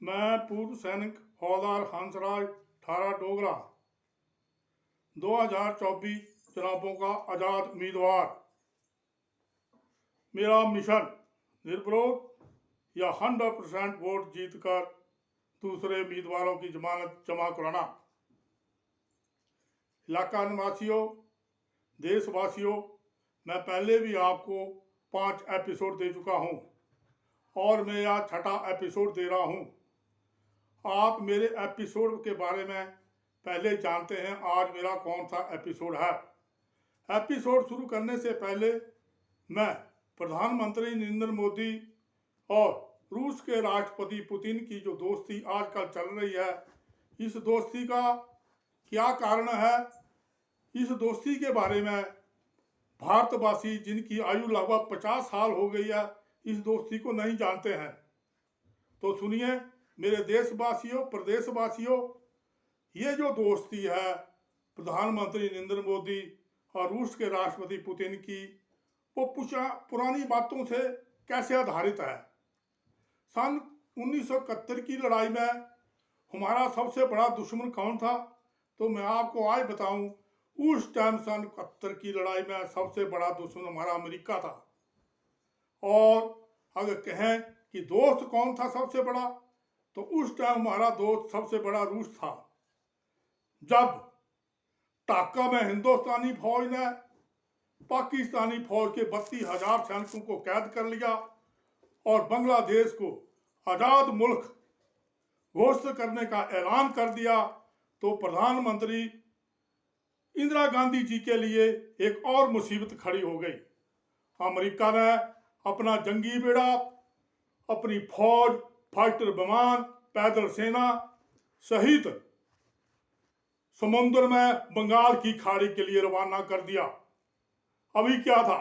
मैं पूर्व सैनिक हौलदार हंसराज ठारा डोगरा 2024 चुनावों का आज़ाद उम्मीदवार। मेरा मिशन निर्विरोध या 100% वोट जीतकर दूसरे उम्मीदवारों की जमानत जमा कराना। इलाका निवासियों, देशवासियों, मैं पहले भी आपको 5 एपिसोड दे चुका हूं और मैं यह 6ठा एपिसोड दे रहा हूं। आप मेरे एपिसोड के बारे में पहले जानते हैं आज मेरा कौन सा एपिसोड है। एपिसोड शुरू करने से पहले मैं प्रधानमंत्री नरेंद्र मोदी और रूस के राष्ट्रपति पुतिन की जो दोस्ती आजकल चल रही है, इस दोस्ती का क्या कारण है, इस दोस्ती के बारे में भारतवासी जिनकी आयु लगभग 50 साल हो गई है, इस दोस्ती को नहीं जानते हैं। तो सुनिए मेरे देशवासियों, प्रदेशवासियों, ये जो दोस्ती है प्रधानमंत्री नरेंद्र मोदी और रूस के राष्ट्रपति पुतिन की, वो पुरानी बातों से कैसे आधारित है। सन 1971 की लड़ाई में हमारा सबसे बड़ा दुश्मन कौन था, तो मैं आपको आज बताऊं। उस टाइम सन 71 की लड़ाई में सबसे बड़ा दुश्मन हमारा अमेरिका था। और अगर कहें कि दोस्त कौन था सबसे बड़ा, तो उस टाइम हमारा दोस्त सबसे बड़ा रूस था। जब ढाका में हिंदुस्तानी फौज ने पाकिस्तानी फौज के 32,000 सैनिकों को कैद कर लिया और बांग्लादेश को आज़ाद मुल्क घोषित करने का ऐलान कर दिया, तो प्रधानमंत्री इंदिरा गांधी जी के लिए एक और मुसीबत खड़ी हो गई। अमेरिका ने अपना जंगी बेड़ा, अपनी फौज, फाइटर विमान, पैदल सेना सहित समुद्र में बंगाल की खाड़ी के लिए रवाना कर दिया। अभी क्या था,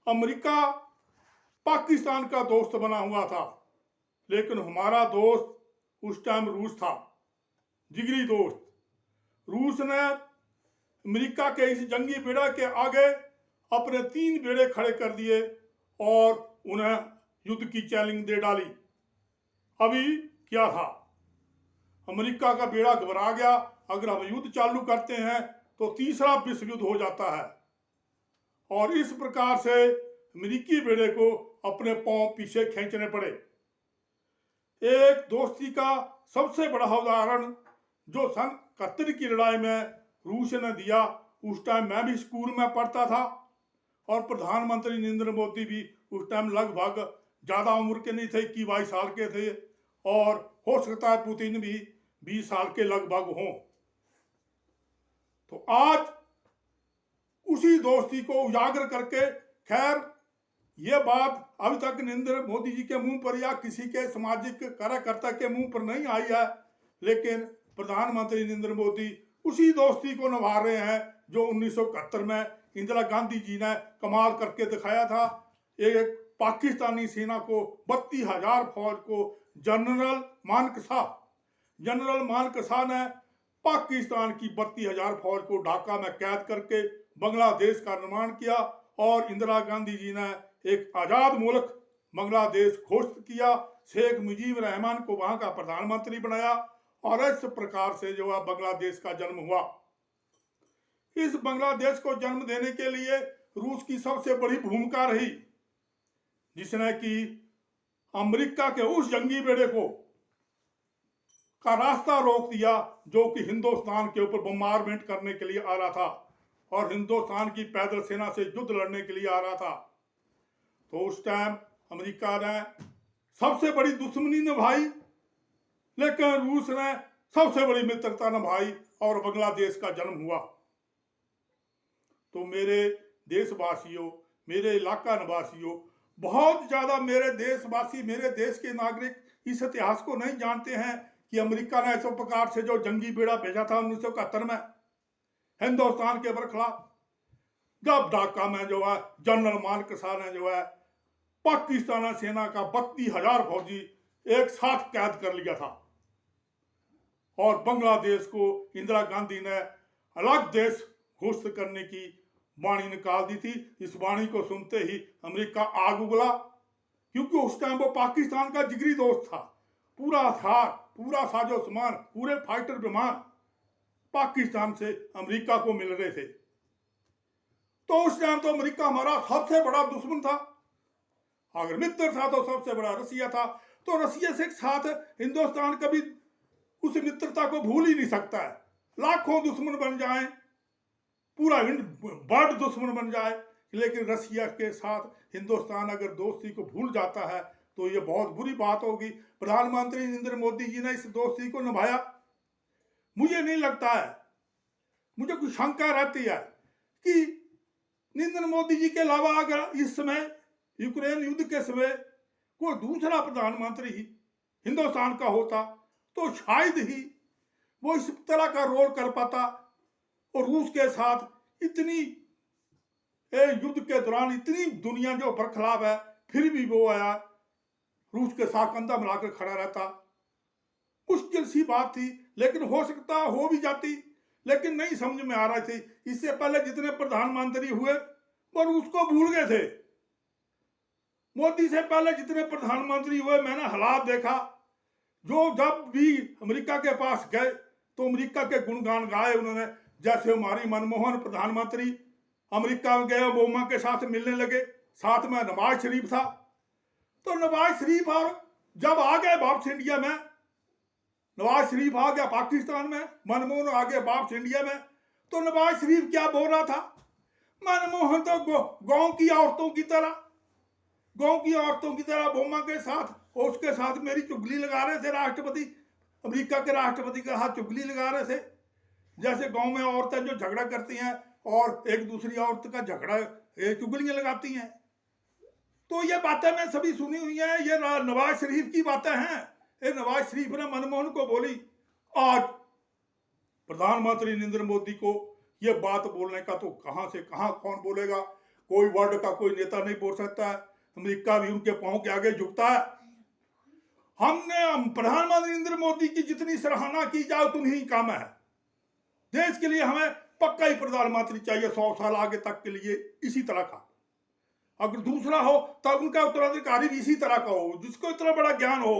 अमेरिका पाकिस्तान का दोस्त बना हुआ था, लेकिन हमारा दोस्त उस टाइम रूस था, जिगरी दोस्त। रूस ने अमेरिका के इस जंगी बेड़ा के आगे अपने 3 बेड़े खड़े कर दिए और उन्हें युद्ध की चैलेंज दे डाली। अभी क्या था, अमेरिका का बेड़ा घबरा गया, अगर हम युद्ध चालू करते हैं तो तीसरा विश्व युद्ध हो जाता है। और इस प्रकार से अमेरिकी बेड़े को अपने पांव पीछे खींचने पड़े। एक दोस्ती का सबसे बड़ा उदाहरण जो सन 71 की लड़ाई में रूस ने दिया, उस टाइम मैं भी स्कूल में पढ़ता था और प्रधानमंत्री नरेंद्र मोदी भी उस टाइम लगभग ज़्यादा उम्र के नहीं थे, 21-22 साल के थे, और हो सकता है पुतिन भी 20 साल के लगभग हों। तो आज उसी दोस्ती को उजागर करके, खैर ये बात अभी तक नरेंद्र मोदी जी के मुंह पर या किसी के सामाजिक कार्यकर्ता के मुंह पर नहीं आई है, लेकिन प्रधानमंत्री नरेंद्र मोदी उसी दोस्ती को निभा रहे हैं जो 1971 में इंदिरा गांधी जी ने कमाल करके दिखाया था। एक पाकिस्तानी सेना को 32,000 फौज को जनरल मानकसा ने पाकिस्तान की 32,000 फौज को ढाका में कैद करके बांग्लादेश का निर्माण किया और इंदिरा गांधी जी ने एक आज़ाद मुल्क बांग्लादेश घोषित किया। शेख मुजीब रहमान को वहां का प्रधानमंत्री बनाया और इस प्रकार से जो है बांग्लादेश का जन्म हुआ। इस बांग्लादेश को जन्म देने के लिए रूस की सबसे बड़ी भूमिका रही, जिसने कि अमेरिका के उस जंगी बेड़े को का रास्ता रोक दिया जो कि हिंदुस्तान के ऊपर बम्बारमेंट करने के लिए आ रहा था और हिंदुस्तान की पैदल सेना से युद्ध लड़ने के लिए आ रहा था। तो उस टाइम अमेरिका ने सबसे बड़ी दुश्मनी निभाई, लेकिन रूस ने सबसे बड़ी मित्रता निभाई और बांग्लादेश का जन्म हुआ। तो मेरे देशवासियों, मेरे इलाका निवासियों, बहुत ज्यादा मेरे देशवासी, मेरे देश के नागरिक इस इतिहास को नहीं जानते हैं कि अमेरिका ने इस प्रकार से जो जंगी बेड़ा भेजा था 1971 में हिंदुस्तान के बरखिलाफ, जब ढाका में जो है जनरल मानकसा ने जो है पाकिस्तान सेना का 32,000 फौजी एक साथ कैद कर लिया था और बांग्लादेश को इंदिरा गांधी ने अलग देश घोषित करने की वाणी निकाल दी थी। इस वाणी को सुनते ही अमेरिका आग उगला, क्योंकि उस टाइम वो पाकिस्तान का जिगरी दोस्त था। पूरा हथियार, पूरा साजो सामान, पूरे फाइटर विमान पाकिस्तान से अमेरिका को मिल रहे थे। तो उस टाइम तो अमेरिका हमारा सबसे बड़ा दुश्मन था। अगर मित्र था तो सबसे बड़ा रसिया था। तो रसिया से साथ हिंदुस्तान कभी उस मित्रता को भूल ही नहीं सकता है। लाखों दुश्मन बन जाएं, पूरा वर्ल्ड दुश्मन बन जाए, लेकिन रसिया के साथ हिंदुस्तान अगर दोस्ती को भूल जाता है तो ये बहुत बुरी बात होगी। प्रधानमंत्री नरेंद्र मोदी जी ने इस दोस्ती को निभाया। मुझे नहीं लगता है, मुझे कुछ शंका रहती है कि नरेंद्र मोदी जी के अलावा अगर इस समय यूक्रेन युद्ध के समय कोई दूसरा प्रधानमंत्री हिंदुस्तान का होता तो शायद ही वो इस तरह का रोल कर पाता और रूस के साथ इतनी युद्ध के दौरान इतनी दुनिया जो बरखलाफ है, फिर भी वो आया रूस के साथ कंधा मिलाकर खड़ा रहता। मुश्किल सी बात थी, लेकिन हो सकता हो भी जाती, लेकिन नहीं समझ में आ रही थी। इससे पहले जितने प्रधानमंत्री हुए वो रूस को भूल गए थे। मोदी से पहले जितने प्रधानमंत्री हुए मैंने हालात देखा, जो जब भी अमेरिका के पास गए तो अमेरिका के गुणगान गाए उन्होंने। जैसे हमारी मनमोहन प्रधानमंत्री अमेरिका में गए, ओबामा के साथ मिलने लगे, साथ में नवाज शरीफ था। तो नवाज शरीफ और जब आ गए वापस इंडिया में, नवाज शरीफ आ गया पाकिस्तान में, मनमोहन आ गया वापस इंडिया में, तो नवाज शरीफ क्या बोल रहा था? मनमोहन तो गांव की औरतों की तरह ओबामा के साथ और उसके साथ मेरी चुगली लगा रहे थे। राष्ट्रपति, अमेरिका के राष्ट्रपति के साथ चुगली लगा रहे थे। जैसे गांव में औरतें जो झगड़ा करती हैं और एक दूसरी औरत का झगड़ा चुगलियां लगाती हैं। तो ये बातें मैं सभी सुनी हुई हैं, ये नवाज शरीफ की बातें हैं। ये नवाज शरीफ ने मनमोहन को बोली। आज प्रधानमंत्री नरेंद्र मोदी को ये बात बोलने का तो कहां से कहां कौन बोलेगा? कोई वर्ल्ड का कोई नेता नहीं बोल सकता है। अमेरिका भी उनके पांव के आगे झुकता है। हमने प्रधानमंत्री नरेंद्र मोदी की जितनी सराहना की जाए उतनी ही कम है। देश के लिए हमें पक्का ही प्रधानमंत्री चाहिए 100 साल आगे तक के लिए, इसी तरह का। अगर दूसरा हो तब उनका उत्तराधिकारी भी इसी तरह का हो, जिसको इतना बड़ा ज्ञान हो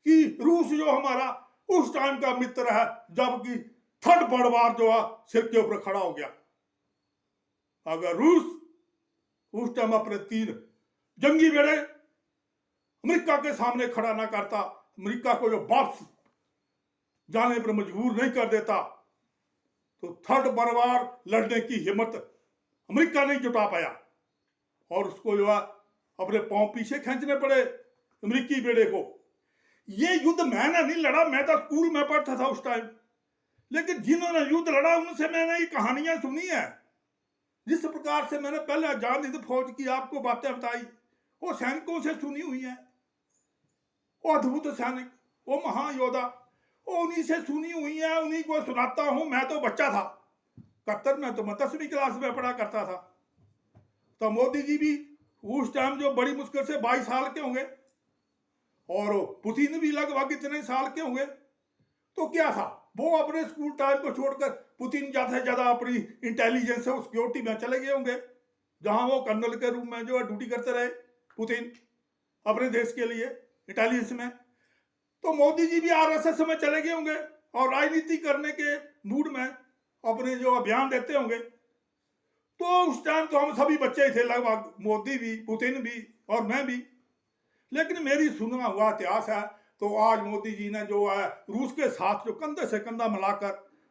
कि रूस जो हमारा उस टाइम का मित्र है, जबकि थर्ड वर्ल्ड वार जो है सिर के ऊपर खड़ा हो गया। अगर रूस उस टाइम अपने 3 जंगी बेड़े अमेरिका के सामने खड़ा ना करता, अमेरिका को जो वापस जाने पर मजबूर नहीं कर देता, तो थर्ड वर्ल्ड वार लड़ने की हिम्मत अमेरिका नहीं जुटा पाया और उसको जो है अपने पांव पीछे खींचने पड़े अमेरिकी बेड़े को। ये युद्ध मैंने नहीं लड़ा, मैं तो स्कूल में पढ़ता था उस टाइम, लेकिन जिन्होंने युद्ध लड़ा उनसे मैंने ये कहानियां सुनी है। जिस प्रकार से मैंने पहले आजाद हिंद फौज की आपको बातें बताई, वो सैनिकों से सुनी हुई है। वो अद्भुत सैनिक, वो महायोद्धा, वो उन्हीं से सुनी हुई है, उन्हीं को सुनाता हूं। मैं तो बच्चा था 71 में, तो मैं 10वीं क्लास में पढ़ा करता था। तो मोदी जी भी उस टाइम जो बड़ी मुश्किल से 22 साल के होंगे और पुतिन भी लगभग इतने साल के होंगे। तो क्या था, वो अपने स्कूल टाइम को छोड़कर पुतिन ज्यादा से ज्यादा अपनी इंटेलिजेंस और सिक्योरिटी में चले गए होंगे, जहां वो कर्नल के रूप में जो है ड्यूटी करते रहे पुतिन अपने देश के लिए इंटेलिजेंस में। तो मोदी जी भी आरएसएस में चले गए होंगे और राजनीति करने के मूड में अपने जो अभियान देते होंगे। तो उस टाइम तो हम सभी बच्चे थे लगभग, मोदी भी, पुतिन भी और मैं भी। लेकिन मेरी सुना हुआ इतिहास है तो आज मोदी जी ने जो है रूस के साथ जो कंधे से कंधा मिलाकर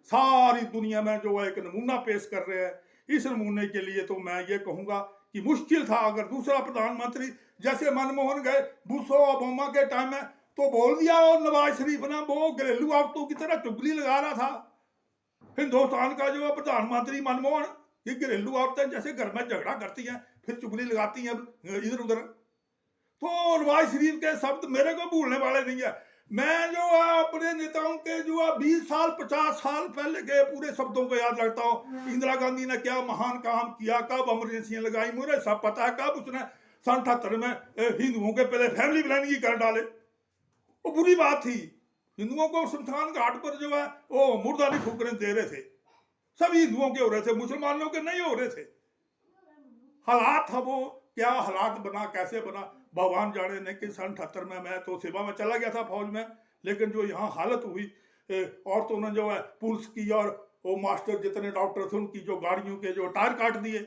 सारी दुनिया में जो है एक नमूना पेश कर रहे हैं। इस नमूने के लिए तो मैं ये कहूंगा कि मुश्किल था अगर दूसरा प्रधानमंत्री जैसे मनमोहन गए बुशो ओबामा के टाइम में तो बोल दिया, और नवाज शरीफ ने वो घरेलू औरतों की तरह चुगली लगा रहा था। हिंदुस्तान का जो प्रधानमंत्री मनमोहन, ये घरेलू औरतें जैसे घर में झगड़ा करती हैं फिर चुगली लगाती हैं इधर उधर। तो नवाज शरीफ के शब्द मेरे को भूलने वाले नहीं है। मैं जो है अपने नेताओं के जो है 20 साल 50 साल पहले के पूरे शब्दों को याद रखता हूँ। इंदिरा गांधी ने क्या महान काम किया, कब इमरजेंसियां लगाई, मुझे सब पता है। कब उसने सन 78 में हिंदुओं के पहले फैमिली प्लानिंग कर डाले, वो बुरी बात थी। हिंदुओं को शमशान घाट पर जो है वो मुर्दानी फूकने दे रहे थे, सभी हिंदुओं के हो रहे थे, मुसलमानों के नहीं हो रहे थे। हालात था वो, क्या हालात बना, कैसे बना, भगवान जाने ने कि सन 78 में मैं तो सेवा में चला गया था फौज में, लेकिन जो यहाँ हालत हुई औरतों ने जो है पुलिस की और वो मास्टर जितने डॉक्टर थे उनकी जो गाड़ियों के जो टायर काट दिए,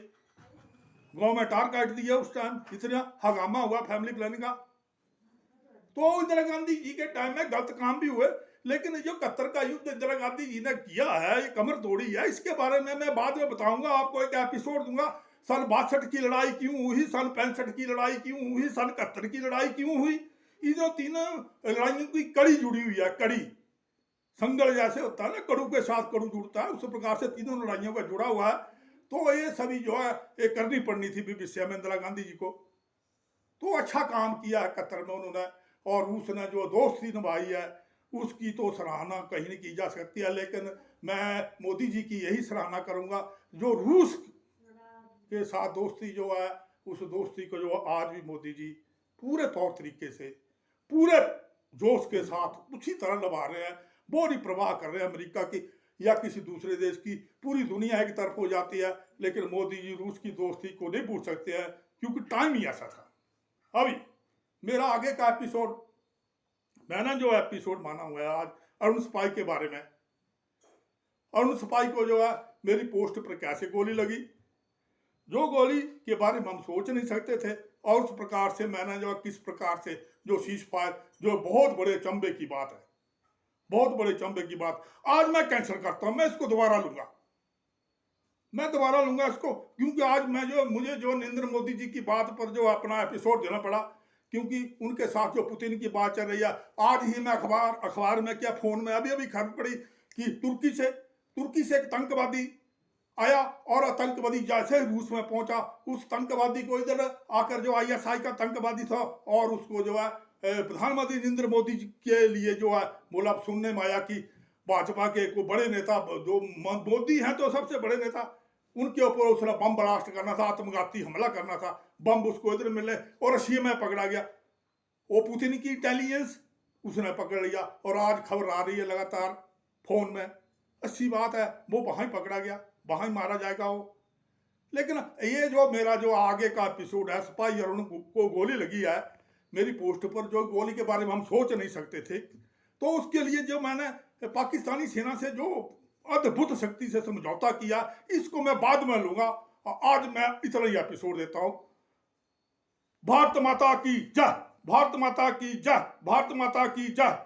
गांव में टायर काट दिए। उस टाइम इतना हंगामा हुआ फैमिली प्लानिंग का। तो इंदिरा गांधी जी के टाइम में गलत काम भी हुए, लेकिन जो 71 का युद्ध इंदिरा गांधी जी ने किया है, ये कमर तोड़ी है, इसके बारे में मैं बाद में बताऊंगा आपको, एक एपिसोड दूंगा। सन 62 की लड़ाई क्यों हुई, सन 65 की लड़ाई क्यों हुई, सन 71 की लड़ाई क्यों हुई। ये जो तीनों लड़ाइयों की कड़ी जुड़ी हुई है, कड़ी संगल जैसे होता है ना, कड़ू के साथ कड़ू जुड़ता है, उस प्रकार से तीनों लड़ाइयों का जुड़ा हुआ है। तो ये सभी जो है ये करनी पड़नी थी बीबीसी में इंदिरा गांधी जी को। तो अच्छा काम किया है 71 में उन्होंने, और रूस ने जो दोस्ती निभाई है उसकी तो सराहना कहीं नहीं की जा सकती है। लेकिन मैं मोदी जी की यही सराहना करूंगा, जो रूस के साथ दोस्ती जो है, उस दोस्ती को जो आज भी मोदी जी पूरे तौर तरीके से पूरे जोश के साथ उसी तरह निभा रहे हैं। वो नहीं परवाह कर रहे हैं अमेरिका की या किसी दूसरे देश की। पूरी दुनिया एक तरफ हो जाती है, लेकिन मोदी जी रूस की दोस्ती को नहीं भूल सकते हैं, क्योंकि टाइम ही ऐसा था। अभी मेरा आगे का एपिसोड, मैंने जो एपिसोड माना हुआ है आज अरुण सपाई के बारे में। अरुण सपाई को जो है मेरी पोस्ट पर कैसे गोली लगी, जो गोली के बारे में हम सोच नहीं सकते थे, और उस प्रकार से मैंने जो किस प्रकार से जो सीज फायर, जो बहुत बड़े चंबे की बात है, बहुत बड़े चंबे की बात, आज मैं कैंसिल करता हूं। मैं इसको दोबारा लूंगा, मैं दोबारा लूंगा इसको, क्योंकि आज मुझे जो नरेंद्र मोदी जी की बात पर जो अपना एपिसोड देना पड़ा, क्योंकि उनके साथ जो पुतिन की बात चल रही है। आज ही मैं अखबार में क्या फोन में अभी खबर पड़ी कि तुर्की से एक आतंकवादी आया, और आतंकवादी जैसे रूस में पहुंचा, उस आतंकवादी को इधर आकर जो ISI का आतंकवादी था, और उसको जो है प्रधानमंत्री नरेंद्र मोदी जी के लिए जो है बोला, सुनने में आया कि भाजपा के को बड़े नेता जो मोदी हैं तो सबसे बड़े नेता, उनके ऊपर उसने बम ब्लास्ट करना था, आत्मघाती हमला करना था, बम उसको इधर मिले, और रशिया में पकड़ा गया। वो पुतिन की इंटेलिजेंस उसने पकड़ लिया, और आज खबर आ रही है लगातार फोन में, अच्छी बात है, वो वहां ही पकड़ा गया, वहां ही मारा जाएगा वो। लेकिन ये जो मेरा जो आगे का एपिसोड है, सिपाही अरुण को गोली लगी है, मेरी पोस्ट पर जो गोली के बारे में हम सोच नहीं सकते थे, तो उसके लिए जो मैंने पाकिस्तानी सेना से जो अद्भुत शक्ति से समझौता किया, इसको मैं बाद में लूंगा। आज मैं इतना ही एपिसोड देता हूं। भारत माता की जय, भारत माता की जय, भारत माता की जय।